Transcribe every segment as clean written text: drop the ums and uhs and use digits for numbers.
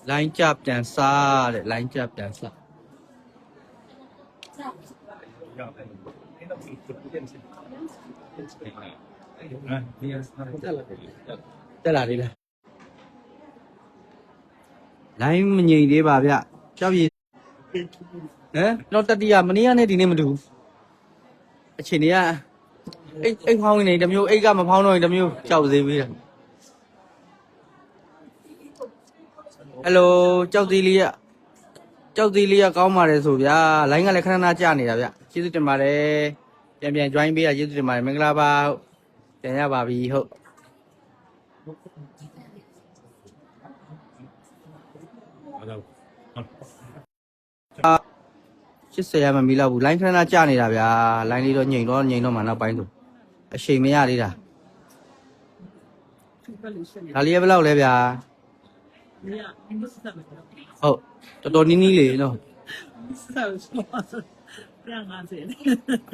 လိုင်းကြပြန်စားတဲ့လိုင်းကြပြန်စားတက်လာသေးလားလိုင်းမငြိမ်သေးပါဗျကြောက်ရည်ဟမ်တော့တတိယမနေ့ကနဲ့ဒီနေ့မတူဘူးအချိန်တွေကအိတ်ဖောင်းနေတမျိုးအိတ်ကမဖောင်းတော့ရင်တမျိုးကြောက်သေးပြီဟယ်လိုကြောက်သေးလေးကကောင်းပါတယ်ဆိုဗျာလိုင်းကလည်းခဏခဏကြာနေတာဗျကျေးဇူးတင်ပါတယ်ပြန် join ပေးရကျေးဇူးတင်ပါတယ်မင်္ဂလာပါပြန်ရပါပြီဟုတ်80ရမမီလောက်ဘူးလိုင်းခဏခဏကြာနေတာဗျာလိုင်းလေးတော့ငြိမ်တော့မှနောက်ပိုင်းဆိုအချိန်မရသေးတာဒါလေးဘယ်လောက်လဲဗျာဟုတ်တော်တော်နီးနီးလေးနော်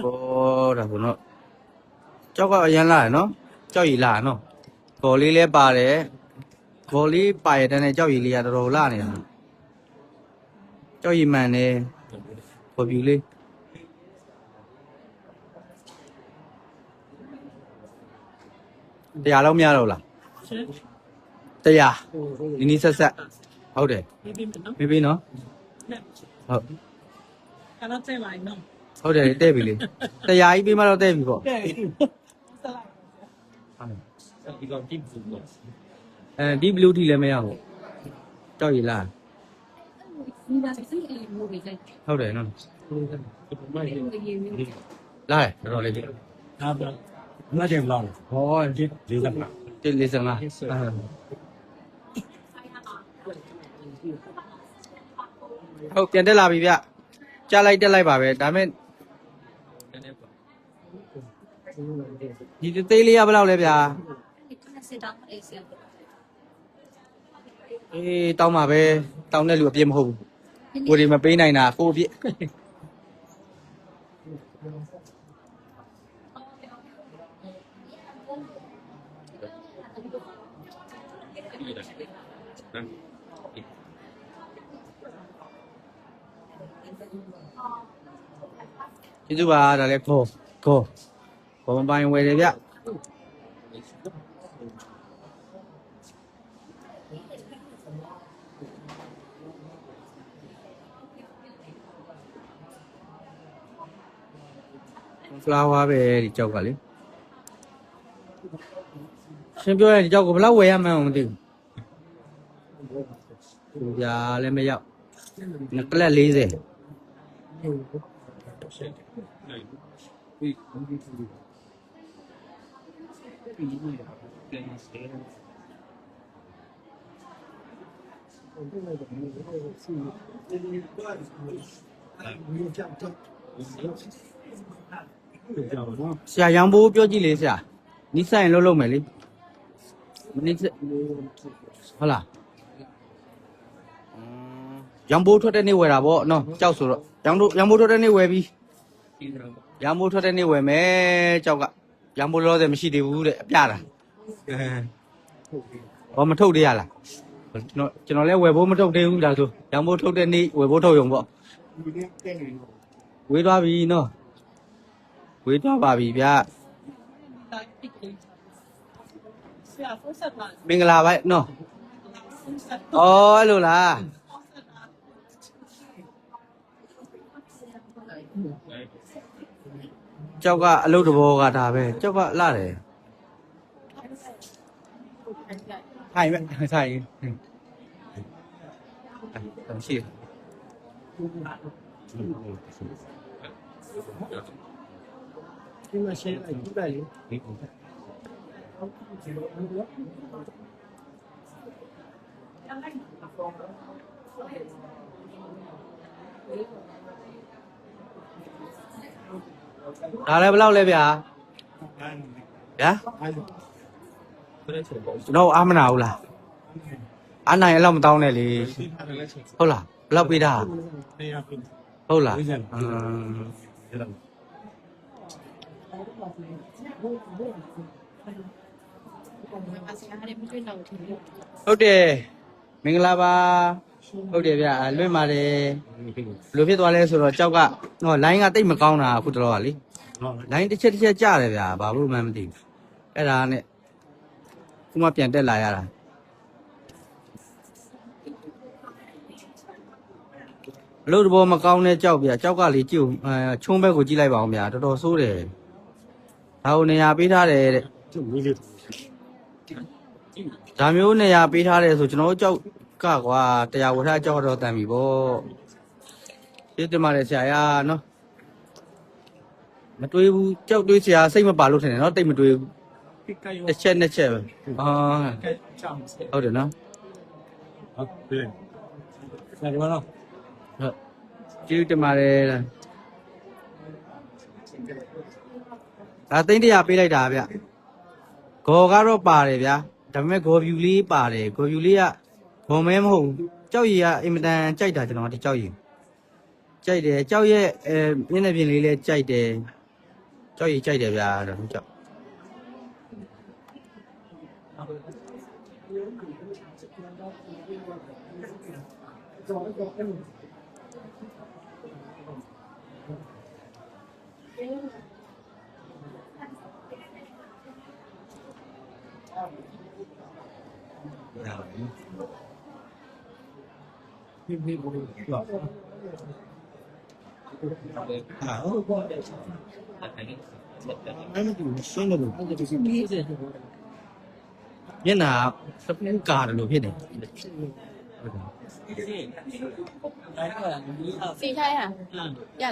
โอ้ဒါဘုနော်ကြောက်ကအရန်လာတယ်နော်ကြောက်ရည်လာနော်ဘော်လေးလဲပါတယ်ဘော်လေးပါရတဲ့ကြောက်ရည်လေးကတော်တော်လာနေတာကြောက်ရည်မှန်တယ်ဘော်ပြူလေးတရားလောက်မရတော့လားတရားနီးဆက်ဟုတ်တယ်မေးနော်ဟုတ်ဟုတ်တယ်တဲ့ပြီလေတရားကြီးပေးမှတော့တဲ့ပြီပေါ့ဒီဘလူးထီလည်းမရဘူးကြောက်ရည်လားဟုတ်တယ်နော်လာတယ်တော်တော်လေး那就老了，哦，这离得了，这离生啊，ဟုတ်ပြန်တက်လာပြီဗျကြားလိုက်တက်လိုက်ပါပဲဒါပေမဲ့ဒီသေးလေးရဘယ်လောက်လဲဗျာအေးတောင်းပါပဲတောင်းတဲ့လူအပြည့်မဟုတ်ဘူးကိုယ်တွေမပေးနိုင်တာကိုအပြည့်ကျေးဇူးပါဒါလည်းကိုမပိုင်ဝယ်တယ်ဗျဖလာဝါပဲဒီကြောက်ကလေရှင်ပြောရင်ဒီကြောက်ကိုဘယ်လောက်ဝယ်ရမှန်းမသိဘူးဗျာလည်းမရောက်ငကလက်40ဆရာရောင်ဘိုးပြောကြည့်လေဆရာနီးဆိုင်လုံးမယ်လေမနီးဟုတ်လားရောင်ဘိုးထွက်တဲ့နေ့ဝယ်တာပေါ့နော်ကြောက်ဆိုတော့ရောင်ဘိုးထွက်တဲ့နေ့ဝယ်ပြီးရောင်ဘိုးထွက်တဲ့နေ့ဝယ်မယ်ကြောက်ကရောင်ဘိုးလောတယ်မရှိသေးဘူးတဲ့အပြတာဟောမထုတ်သေးရလားကျွန်တော်လည်းဝယ်ဖို့မထုတ်သေးဘူးဒါဆိုရောင်ဘိုးထုတ်တဲ့နေ့ဝယ်ဖို့ထုတ်ရုံပေါ့ဝေးသွားပြီနော်ဝေးသွားပါပြီဗျာမင်္ဂလာပါနော်ဩအဲ့လိုလားကြောက်ကအလုပ်တဘောကဒါပဲကြောက်ကလာတယ်ထိုင်မဲ့ထိုင်ရှိ这个现在100零。ဒါလည်းဘယ်လောက်လဲဗျာဗျာကျွန်တော်အားမနာဘူးလားအားနိုင်အဲ့လောက်မတောင်းနဲ့လေဟုတ်လားဘယ်လောက်ပေးတာဟုတ်လား အစကားလေးမတွေ့တော့ဘူး ဟုတ်တယ်မင်္ဂလာပါဟုတ်တယ်ဗျာလွင့်ပါတယ်ဘယ်လိုဖြစ်သွားလဲဆိုတော့ကြောက်ကဟော line ကတိတ်မကောင်းတာအခုတော့ကလေ line တစ်ချက်ကြားတယ်ဗျာဘာလို့မှမသိဘူးအဲ့ဒါနဲ့ခုမှပြန်တက်လာရတာအလို့တဘောမကောင်းတဲ့ကြောက်ဗျာကြောက်ကလေကြည့်ချုံးဘက်ကိုကြည့်လိုက်ပါအောင်ဗျာတော်တော်ဆိုးတယ်ဒါကိုနေရာပေးထားတယ်တဲ့ 就没得。 ဒါမျိုးနေရာပေးထားတယ်ဆိုကျွန်တော်တို့ကြောက်ကကွာတရားဝထကြောက်တော့တန်ပြီပေါ့ဒီတမရဆရာရနော်မတွေးဘူးကြောက်တွေးဆရာစိတ်မပါလို့ထင်တယ်နော်တိတ်မတွေးဘူးတစ်ချက်နှစ်ချက်ပဲအာဟုတ်တယ်နော် 啊，对。那什么了？ ဟုတ်ကျေးဇူးတင်ပါတယ်ဒါသိန်း100ပေးလိုက်တာဗျဂေါ်ကတော့ပါတယ်ဗျာဒါပေမဲ့ဂေါ်ဖြူလေးပါတယ်ဂေါ်ဖြူလေးကဂေါ်မဲမဟုတ်ဘူးကြောက်ရည်ကအင်မတန်ကြိုက်တာကျွန်တော်ဒီကြောက်ရည်ကြိုက်တယ်ကြောက်ရဲ့မျက်နှာပြင်လေးလည်းကြိုက်တယ်ကြောက်ရည်ကြိုက်တယ်ဗျာတော့ကြောက်မျက်နှာသပူးကာတယ်လို့ဖြစ်နေ စီထိုင်းဟာ